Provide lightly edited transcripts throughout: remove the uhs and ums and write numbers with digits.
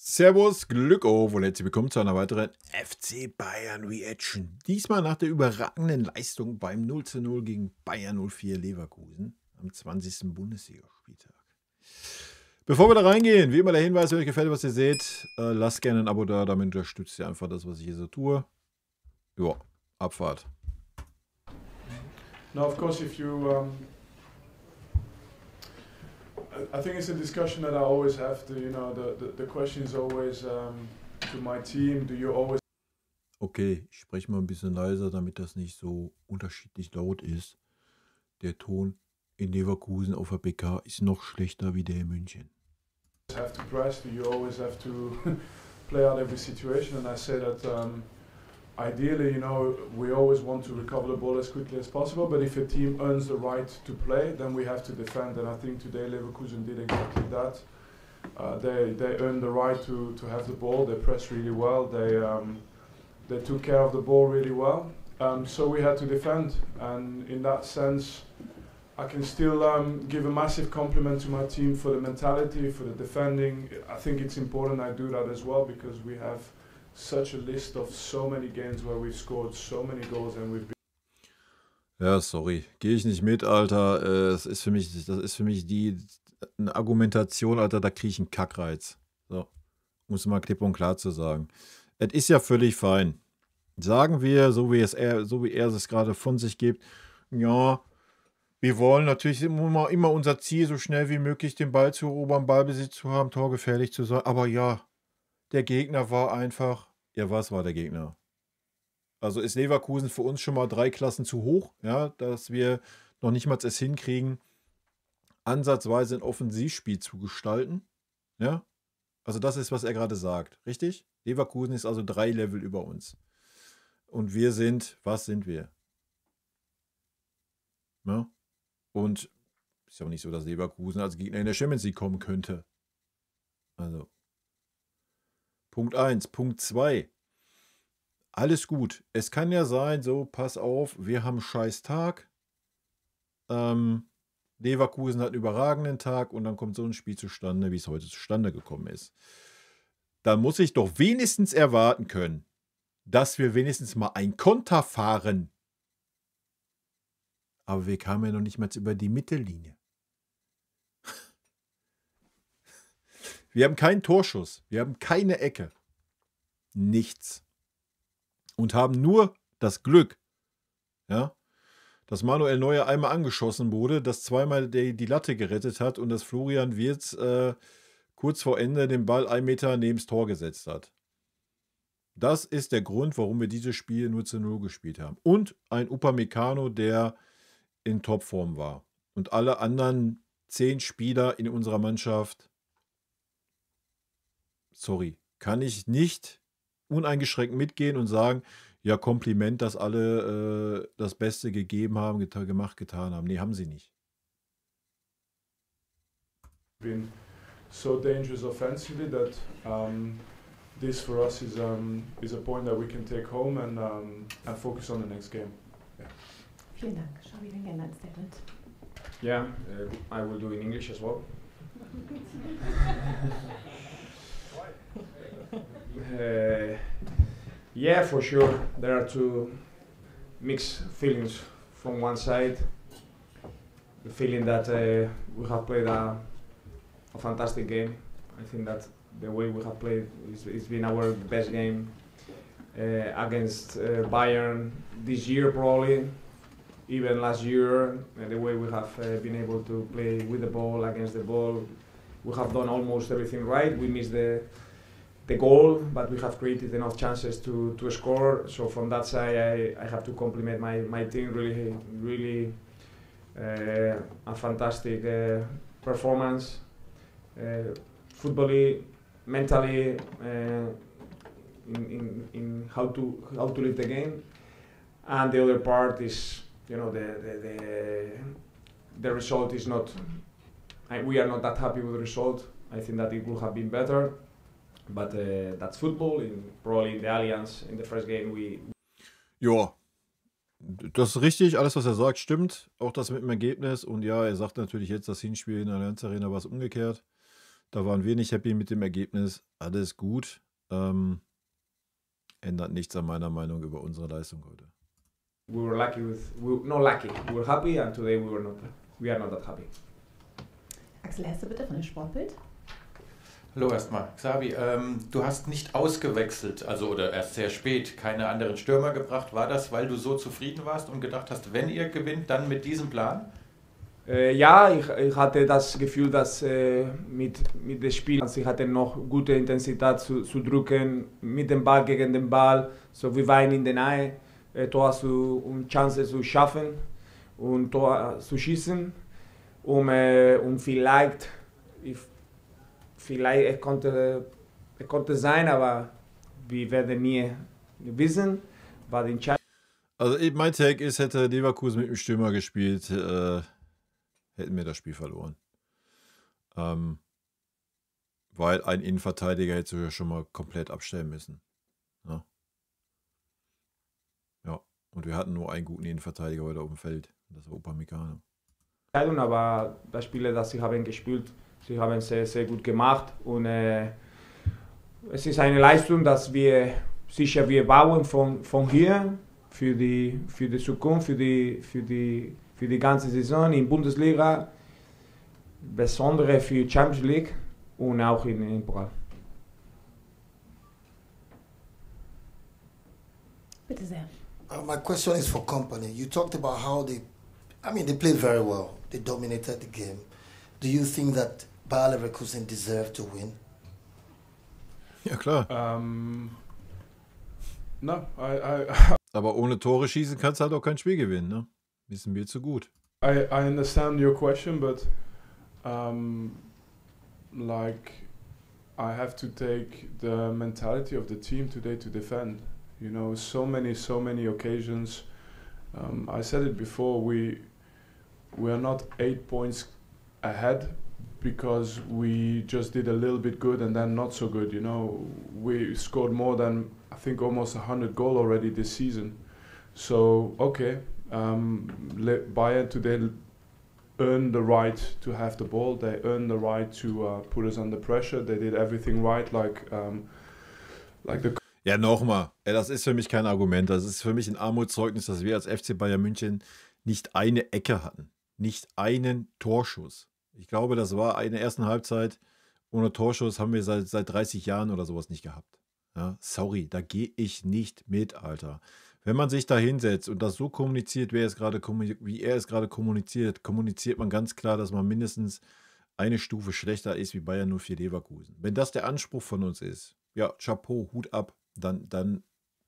Servus, Glück auf und herzlich willkommen zu einer weiteren FC Bayern Reaction. Diesmal nach der überragenden Leistung beim 0:0 gegen Bayern 04 Leverkusen am 20. Bundesligaspieltag. Bevor wir da reingehen, wie immer der Hinweis, wenn euch gefällt, was ihr seht, lasst gerne ein Abo da, damit unterstützt ihr einfach das, was ich hier so tue. Ja, Abfahrt. Now, of course, if you, I think it's a discussion that I always have. The question is always to my team: Do you always? Okay, ich spreche mal ein bisschen leiser, damit das nicht so unterschiedlich laut ist. Der Ton in Leverkusen auf der PK ist noch schlechter wie der in München. Have to press? Do you always have to play out every situation? And I say that ideally, we always want to recover the ball as quickly as possible. But if a team earns the right to play, then we have to defend. And I think today Leverkusen did exactly that. They earned the right to have the ball. They pressed really well. They took care of the ball really well. So we had to defend. And in that sense, I can still give a massive compliment to my team for the mentality, for the defending. I think it's important I do that as well because we have such a list of so many games where we've scored so many goals and we've been. Ja, sorry. Gehe ich nicht mit, Alter. Das ist für mich eine Argumentation, Alter, da kriege ich einen Kackreiz. So. Muss mal klipp und klar zu sagen. Es ist ja völlig fein. Sagen wir, so wie er es gerade von sich gibt, ja, wir wollen natürlich immer unser Ziel, so schnell wie möglich den Ball zu erobern, Ballbesitz zu haben, torgefährlich zu sein. Aber ja, der Gegner war einfach. Ja, was war der Gegner? Also ist Leverkusen für uns schon mal 3 Klassen zu hoch, ja, dass wir noch nicht mal es hinkriegen, ansatzweise ein Offensivspiel zu gestalten. Ja, also das ist, was er gerade sagt. Richtig? Leverkusen ist also 3 Level über uns. Und wir sind, was sind wir? Ja? Und ist ja auch nicht so, dass Leverkusen als Gegner in der Champions League kommen könnte. Also. Punkt 1. Punkt 2. Alles gut. Es kann ja sein, so, pass auf, wir haben einen scheiß Tag. Leverkusen hat einen überragenden Tag und dann kommt so ein Spiel zustande, wie es heute zustande gekommen ist. Da muss ich doch wenigstens erwarten können, dass wir wenigstens mal ein Konter fahren. Aber wir kamen ja noch nicht mal über die Mittellinie. Wir haben keinen Torschuss. Wir haben keine Ecke. Nichts. Und haben nur das Glück, ja, dass Manuel Neuer einmal angeschossen wurde, dass zweimal die Latte gerettet hat und dass Florian Wirtz kurz vor Ende den Ball 1 Meter neben das Tor gesetzt hat. Das ist der Grund, warum wir dieses Spiel 0:0 gespielt haben. Und ein Upamecano, der in Topform war. Und alle anderen 10 Spieler in unserer Mannschaft, sorry, kann ich nicht uneingeschränkt mitgehen und sagen, ja, Kompliment, dass alle das Beste gegeben haben, getan haben. Nee, haben sie nicht. Been so dangerous offensively that this for us is a point that we can take home and focus on the next game. Yeah. Vielen Dank. Schau wieder gerne ein Statement. Yeah, I will do in English as well. Yeah, for sure. There are two mixed feelings. From one side, the feeling that we have played a fantastic game. I think that the way we have played it's been our best game against Bayern this year, probably. Even last year, the way we have been able to play with the ball, against the ball, we have done almost everything right. We missed the goal, but we have created enough chances to score. So from that side, I have to compliment my team. Really a fantastic performance, footbally, mentally, in how to lead the game. And the other part is, the result is not. We are not that happy with the result. I think that it would have been better. But that's football. Probably in the Allianz, in the first game, Ja, das ist richtig. Alles, was er sagt, stimmt. Auch das mit dem Ergebnis. Und ja, er sagt natürlich jetzt, das Hinspiel in der Allianz Arena war es umgekehrt. Da waren wir nicht happy mit dem Ergebnis. Alles gut. Ändert nichts an meiner Meinung über unsere Leistung heute. We were lucky not lucky. We were happy, and today we are not that happy. Axel Hesse bitte von der Sportbild. Hallo erstmal. Xavi, du hast nicht ausgewechselt, also oder erst sehr spät keine anderen Stürmer gebracht. War das, weil du so zufrieden warst und gedacht hast, wenn ihr gewinnt, dann mit diesem Plan? Ja, ich hatte das Gefühl, dass mit dem Spiel, also ich hatte noch gute Intensität zu drücken, mit dem Ball gegen den Ball. So, wir waren in der Nähe, um Chancen zu schaffen und Tor zu schießen. Und vielleicht es konnte sein, aber wir werden nie wissen, was die Entscheidung. Also mein Take ist, hätte Leverkusen mit dem Stürmer gespielt, hätten wir das Spiel verloren. Weil ein Innenverteidiger hätte ja schon mal komplett abstellen müssen. Ja. Und wir hatten nur einen guten Innenverteidiger heute auf dem Feld. Das war Upamecano. Aber das Spiel, das sie haben gespielt, sie haben sehr, sehr gut gemacht. Und es ist eine Leistung, dass wir bauen von hier für die Zukunft, für die ganze Saison in Bundesliga, besonders für Champions League und auch in Pokal. Bitte sehr. My question is for Kompany. You talked about how they played very well. They dominated the game. Do you think that Bayer Leverkusen deserved to win? Ja, klar. No, Aber ohne Tore schießen kannst du halt auch kein Spiel gewinnen, ne? Wissen wir zu gut. I understand your question, but I have to take the mentality of the team today to defend. You know, so many occasions. I said it before. We are not 8 points ahead because we just did a little bit good and then not so good. You know, we scored more than I think almost 100 goals already this season. So okay. Bayern today earned the right to have the ball. They earned the right to put us under pressure. They did everything right, like the. Ja, nochmal. Das ist für mich kein Argument. Das ist für mich ein Armutszeugnis, dass wir als FC Bayern München nicht eine Ecke hatten. Nicht einen Torschuss. Ich glaube, das war in der ersten Halbzeit. Ohne Torschuss haben wir seit 30 Jahren oder sowas nicht gehabt. Ja, sorry, da gehe ich nicht mit, Alter. Wenn man sich da hinsetzt und das so kommuniziert, wie er es gerade kommuniziert, kommuniziert man ganz klar, dass man mindestens eine Stufe schlechter ist wie Bayern 04 Leverkusen. Wenn das der Anspruch von uns ist, ja, Chapeau, Hut ab, dann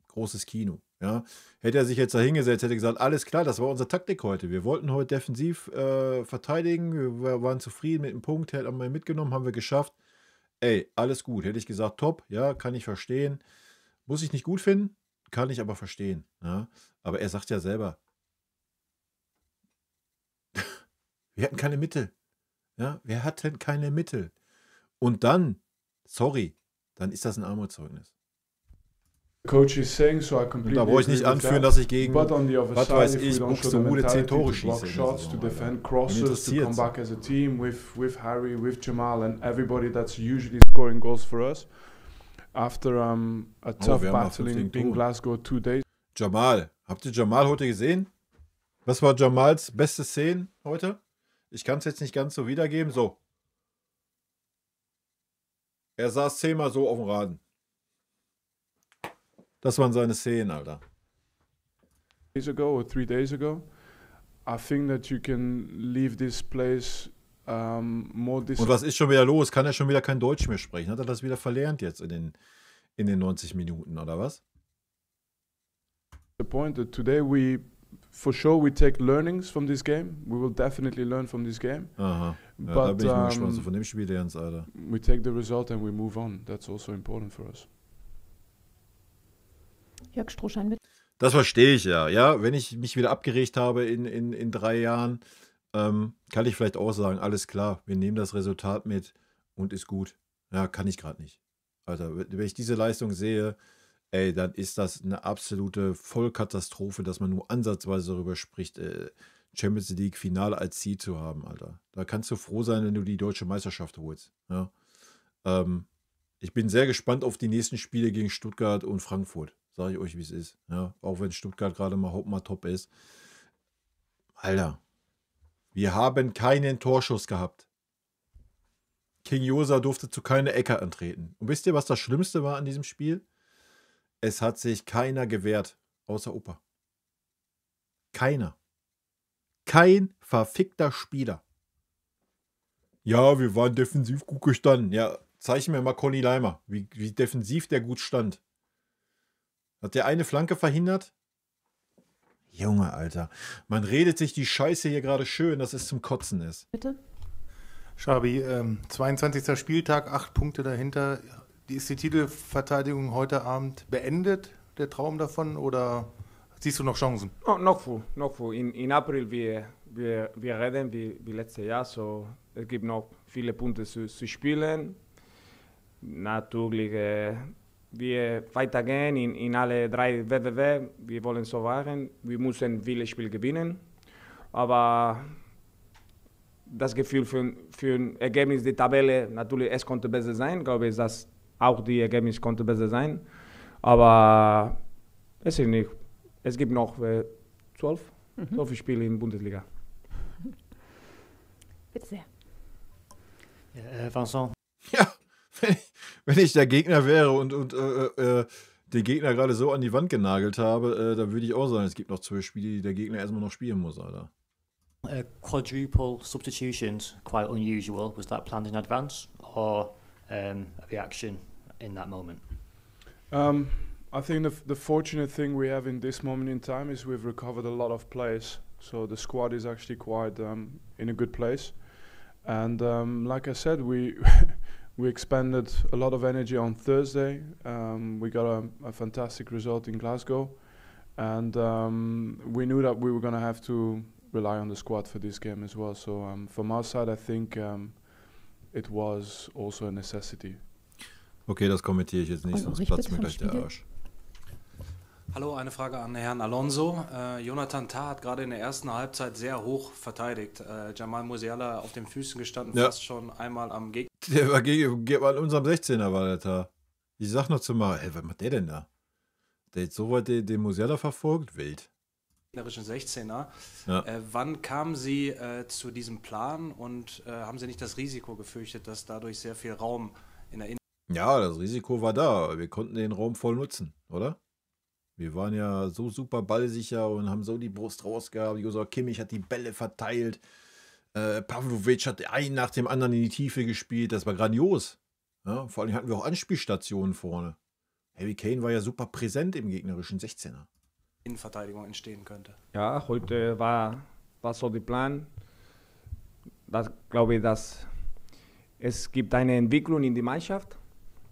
großes Kino. Ja. Hätte er sich jetzt da hingesetzt, hätte gesagt, alles klar, das war unsere Taktik heute. Wir wollten heute defensiv verteidigen, wir waren zufrieden mit dem Punkt, haben wir mitgenommen, haben wir geschafft. Ey, alles gut. Hätte ich gesagt, top, ja, kann ich verstehen. Muss ich nicht gut finden, kann ich aber verstehen. Ja. Aber er sagt ja selber, wir hatten keine Mittel. Ja, wir hatten keine Mittel. Und dann, sorry, dann ist das ein Armutszeugnis. Coach is saying, so I Und completely da brauche ich nicht agree with anführen, that. dass ich gegen, But on the other was side, weiß if we ich, don't show the Buxtehude 10 mentality Tore to block schieße. shots, to defend crosses, to come back as a team with Harry, with Jamal and everybody that's usually scoring goals for us. After a tough wir haben noch battle 15 in Tore. Glasgow 2 days. Jamal. Habt ihr Jamal heute gesehen? Was war Jamals beste Szene heute? Ich kann es jetzt nicht ganz so wiedergeben. So. Er saß 10-mal so auf dem Rasen. Das waren seine Szenen, Alter. Days ago or 3 days ago, I think that you can leave this place more Und was ist schon wieder los? Kann er schon wieder kein Deutsch mehr sprechen? Hat er das wieder verlernt jetzt in den 90 Minuten, oder was? disappointed. Today we take learnings from this game. We will definitely learn from this game. Aha. Ja, da But bin ich mal gespannt, so von dem Spiel lernst, Alter. we take the result and we move on. That's also important for us. Jörg Strohschein bitte. Das verstehe ich ja. Ja, wenn ich mich wieder abgeregt habe in 3 Jahren, kann ich vielleicht auch sagen, alles klar, wir nehmen das Resultat mit und ist gut. Ja, kann ich gerade nicht. Alter, wenn ich diese Leistung sehe, ey, dann ist das eine absolute Vollkatastrophe, dass man nur ansatzweise darüber spricht, Champions League Finale als Ziel zu haben, Alter. Da kannst du froh sein, wenn du die deutsche Meisterschaft holst. Ja. Ich bin sehr gespannt auf die nächsten Spiele gegen Stuttgart und Frankfurt. Sage ich euch, wie es ist. Ja, auch wenn Stuttgart gerade mal top ist. Alter, wir haben keinen Torschuss gehabt. King Josa durfte zu keiner Ecke antreten. Und wisst ihr, was das Schlimmste war an diesem Spiel? Es hat sich keiner gewehrt, außer Opa. Keiner. Kein verfickter Spieler. Ja, wir waren defensiv gut gestanden. Ja, zeig mir mal Conny Leimer, wie defensiv der gut stand. Hat der eine Flanke verhindert? Junge, Alter. Man redet sich die Scheiße hier gerade schön, dass es zum Kotzen ist. Bitte? Schabi, 22. Spieltag, 8 Punkte dahinter. Ist die Titelverteidigung heute Abend beendet, der Traum davon, oder siehst du noch Chancen? Oh, noch früh. In April wir reden wie letztes Jahr, so es gibt noch viele Punkte zu spielen. Natürlich, wir weitergehen in alle 3 Wettbewerbe. Wir wollen so machen. Wir müssen viele Spiele gewinnen. Aber das Gefühl für ein Ergebnis der Tabelle, natürlich, es konnte besser sein. Ich glaube, dass auch die Ergebnis konnte besser sein. Aber es ist nicht. Es gibt noch 12 Spiele in der Bundesliga. Bitte sehr. Vincent. Ja, wenn ich der Gegner wäre und den Gegner gerade so an die Wand genagelt habe, dann würde ich auch sagen, es gibt noch 12 Spiele, die der Gegner erstmal noch spielen muss, Alter. Quadruple substitutions, quite unusual. Was that planned in advance or a reaction in that moment? I think the fortunate thing we have in this moment in time is we've recovered a lot of players. So the squad is actually quite in a good place. And like I said, we expended a lot of energy on Thursday. We got a fantastic result in Glasgow. And we knew that we were going to have to rely on the squad for this game as well. So from our side, I think it was also a necessity. Okay, das kommentiere ich jetzt nicht, sonst platzt mir gleich der Arsch. Hallo, eine Frage an Herrn Alonso. Jonathan Tah hat gerade in der ersten Halbzeit sehr hoch verteidigt. Jamal Musiala auf den Füßen gestanden, fast schon einmal am Gegner. Der war an unserem 16er, war der Tah. Ich sag noch zumal, was macht der denn da? Der hat so weit den Musiala verfolgt? Wild. Gegnerischen 16er. Ja. Wann kamen Sie zu diesem Plan und haben Sie nicht das Risiko gefürchtet, dass dadurch sehr viel Raum in der Ja, das Risiko war da. Wir konnten den Raum voll nutzen, oder? Wir waren ja so super ballsicher und haben so die Brust rausgehabt. Joshua Kimmich hat die Bälle verteilt. Pavlovic hat einen nach dem anderen in die Tiefe gespielt. Das war grandios. Ja, vor allem hatten wir auch Anspielstationen vorne. Harry Kane war ja super präsent im gegnerischen 16er. Innenverteidigung entstehen könnte. Ja, heute war so der Plan. Das glaube ich, dass es gibt eine Entwicklung in die Mannschaft,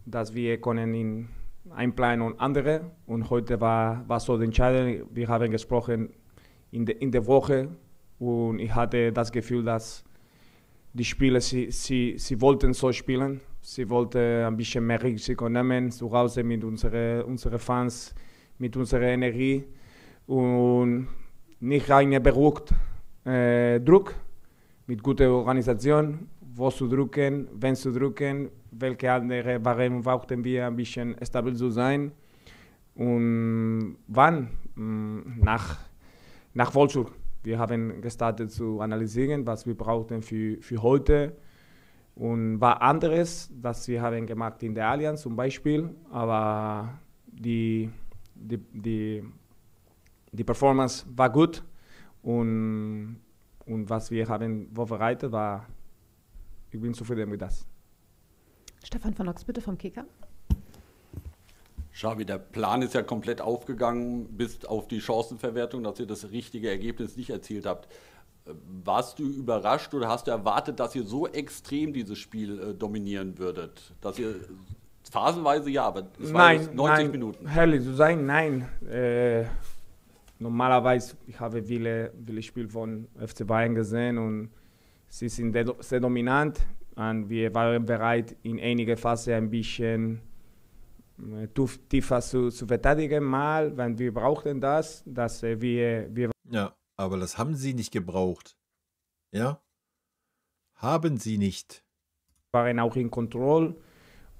dass wir können in ein Plan und andere. Und heute war so die Entscheidung. Wir haben gesprochen in der Woche und ich hatte das Gefühl, dass die Spieler, sie wollten so spielen. Sie wollten ein bisschen mehr Risiko nehmen, zu Hause mit unseren Fans, mit unserer Energie und nicht einen beruhigten Druck, mit guter Organisation, wo zu drücken, wenn zu drücken, welche andere Varianten brauchten wir, ein bisschen stabil zu sein. Und wann? Nach Wolfsburg. Wir haben gestartet zu analysieren, was wir brauchten für heute. Und war anderes, das wir haben gemacht in der Allianz zum Beispiel, aber die Performance war gut und was wir haben vorbereitet war, ich bin zufrieden mit das. Stefan von Ox, bitte vom Kicker. Xavi, der Plan ist ja komplett aufgegangen, bis auf die Chancenverwertung, dass ihr das richtige Ergebnis nicht erzielt habt. Warst du überrascht oder hast du erwartet, dass ihr so extrem dieses Spiel dominieren würdet? Dass ihr phasenweise ja, aber es war 90 Minuten. Ehrlich zu sein, nein. Normalerweise ich habe viele Spiele von FC Bayern gesehen und sie sind sehr dominant und wir waren bereit, in einiger Phase ein bisschen tiefer zu verteidigen, mal, wenn wir brauchten das, dass wir Ja, aber das haben sie nicht gebraucht. Ja? Haben sie nicht. waren auch in Kontrolle.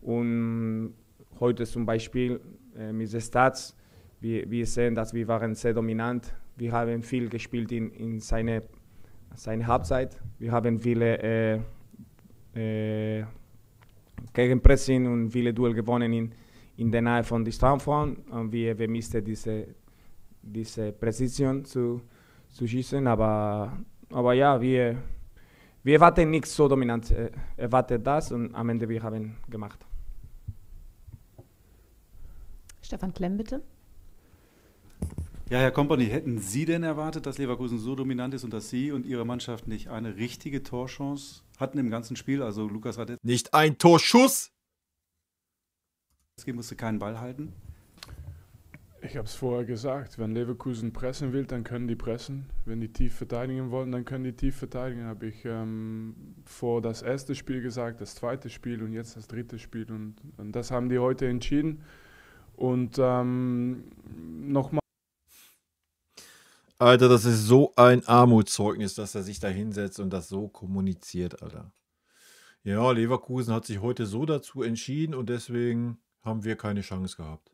Und heute zum Beispiel mit den Stats, wir sehen, dass wir waren sehr dominant. Wir haben viel gespielt in seine Halbzeit. Wir haben viele Gegenpressing und viele Duelle gewonnen in der Nähe von der Strafraum. Und wir mussten diese Präzision zu schießen. Aber ja, wir erwarten nicht so dominant. Erwartet das und am Ende wir haben gemacht. Stefan Klemm, bitte. Ja, Herr Kompany, hätten Sie denn erwartet, dass Leverkusen so dominant ist und dass Sie und Ihre Mannschaft nicht eine richtige Torchance hatten im ganzen Spiel? Also Lukas Radetzky Nicht ein Torschuss! musste keinen Ball halten. Ich habe es vorher gesagt, wenn Leverkusen pressen will, dann können die pressen. Wenn die tief verteidigen wollen, dann können die tief verteidigen. Habe ich vor das erste Spiel gesagt, das zweite Spiel und jetzt das dritte Spiel. Und das haben die heute entschieden. Und nochmal. Alter, das ist so ein Armutszeugnis, dass er sich da hinsetzt und das so kommuniziert, Alter. Ja, Leverkusen hat sich heute so dazu entschieden und deswegen haben wir keine Chance gehabt.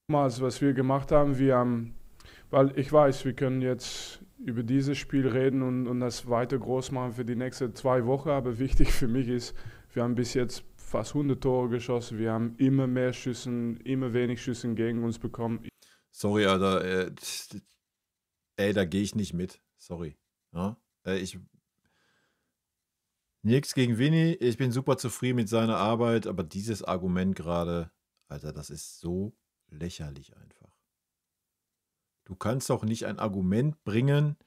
Was wir gemacht haben, weil ich weiß, wir können jetzt über dieses Spiel reden und das weiter groß machen für die nächsten 2 Wochen, aber wichtig für mich ist, wir haben bis jetzt fast 100 Tore geschossen, wir haben immer mehr Schüssen, immer wenig Schüsse gegen uns bekommen. Sorry, Alter, da gehe ich nicht mit, sorry. Ja? Nichts gegen Vinny, ich bin super zufrieden mit seiner Arbeit, aber dieses Argument gerade, Alter, das ist so lächerlich einfach. Du kannst doch nicht ein Argument bringen,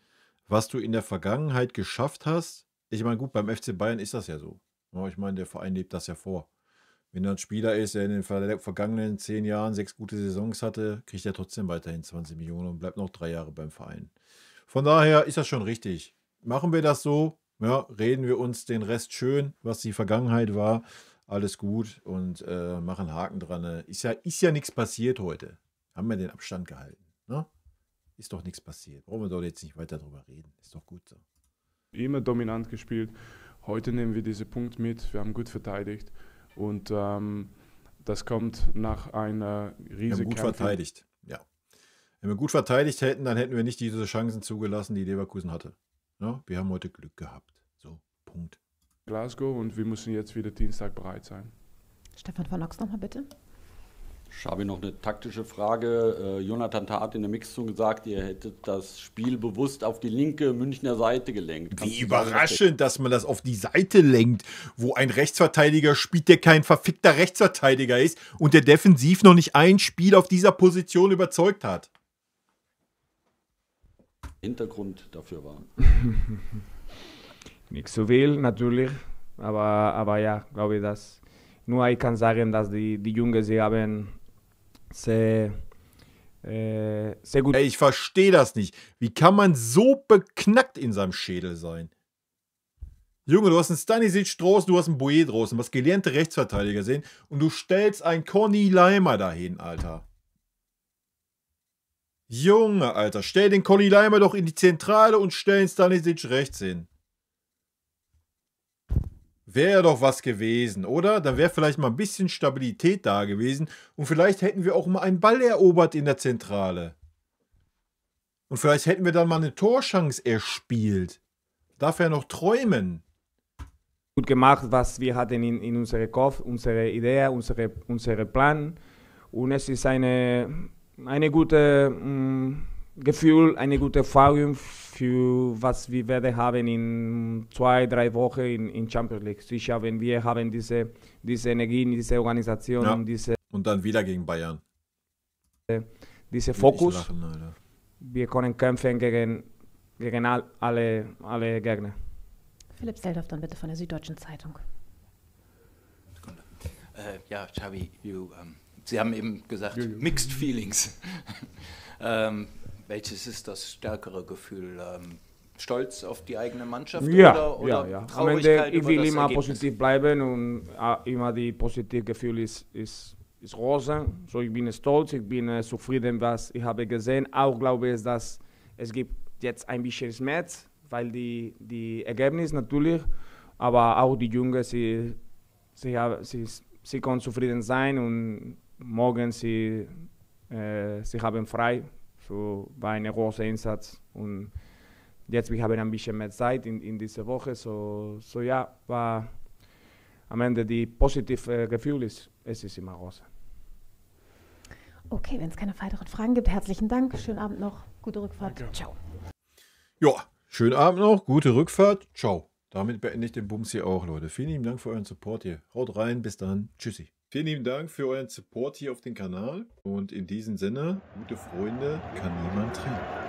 was du in der Vergangenheit geschafft hast. Ich meine, gut, beim FC Bayern ist das ja so. Ja, ich meine, der Verein lebt das ja vor. Wenn er ein Spieler ist, der in den vergangenen 10 Jahren 6 gute Saisons hatte, kriegt er trotzdem weiterhin 20 Millionen und bleibt noch 3 Jahre beim Verein. Von daher ist das schon richtig. Machen wir das so, ja, reden wir uns den Rest schön, was die Vergangenheit war. Alles gut und machen Haken dran. Ist ja nichts passiert heute. Haben wir den Abstand gehalten. Ne? Ist doch nichts passiert. Brauchen wir doch jetzt nicht weiter drüber reden. Ist doch gut so. Immer dominant gespielt. Heute nehmen wir diesen Punkt mit. Wir haben gut verteidigt. Und das kommt nach einer riesigen Wir haben gut verteidigt. Ja. Wenn wir gut verteidigt hätten, dann hätten wir nicht diese Chancen zugelassen, die Leverkusen hatte. Ja? Wir haben heute Glück gehabt. So, Punkt. Glasgow und wir müssen jetzt wieder Dienstag bereit sein. Stefan von Ochs nochmal bitte. Schabi, noch eine taktische Frage. Jonathan Tah hat in der Mixzone gesagt, ihr hättet das Spiel bewusst auf die linke Münchner Seite gelenkt. Wie überraschend, dass man das auf die Seite lenkt, wo ein Rechtsverteidiger spielt, der kein verfickter Rechtsverteidiger ist und der defensiv noch nicht ein Spiel auf dieser Position überzeugt hat. Hintergrund dafür war. Nicht so viel, natürlich, aber ja, glaube ich, dass nur ich kann sagen, dass die Jungen, sie haben sehr gut. Ey, ich verstehe das nicht. Wie kann man so beknackt in seinem Schädel sein? Junge, du hast einen Stanisic draußen, du hast einen Boye draußen, was gelernte Rechtsverteidiger sind und du stellst einen Conny Leimer dahin, Alter. Junge, Alter, stell den Conny Leimer doch in die Zentrale und stell den Stanisic rechts hin. Wäre doch was gewesen, oder? Dann wäre vielleicht mal ein bisschen Stabilität da gewesen und vielleicht hätten wir auch mal einen Ball erobert in der Zentrale. Und vielleicht hätten wir dann mal eine Torchance erspielt. Darf ja noch träumen. Gut gemacht, was wir hatten in unserem Kopf, unsere Idee, unsere Plan. Und es ist eine gute Gefühl, eine gute Erfahrung für was wir werden haben in 2-3 Wochen in Champions League. Sicher, wenn wir haben diese Energie, diese Organisation, ja. Und dann wieder gegen Bayern. Diese Fokus. Wir können kämpfen gegen alle Gegner. Philipp Seldorf dann bitte von der Süddeutschen Zeitung. Ja, Xavi, Sie haben eben gesagt, Mixed Feelings. Welches ist das stärkere Gefühl? Stolz auf die eigene Mannschaft oder Traurigkeit? Am Ende, ich will immer positiv bleiben und immer die positive Gefühl ist rosa. So, ich bin stolz, ich bin zufrieden, was ich habe gesehen. Auch glaube ich, dass es gibt jetzt ein bisschen Schmerz, weil die Ergebnisse natürlich, aber auch die Jungen, sie können zufrieden sein und morgen sie haben frei. So war ein großer Einsatz und jetzt wir haben ein bisschen mehr Zeit in dieser Woche. So ja, war am Ende die positive Gefühl es ist immer groß. Okay, wenn es keine weiteren Fragen gibt, herzlichen Dank. Schönen Abend noch. Gute Rückfahrt. Danke. Ciao. Ja, schönen Abend noch. Gute Rückfahrt. Ciao. Damit beende ich den Bums hier auch, Leute. Vielen lieben Dank für euren Support hier. Haut rein. Bis dann. Tschüssi. Vielen lieben Dank für euren Support hier auf dem Kanal. Und in diesem Sinne, gute Freunde kann niemand trennen.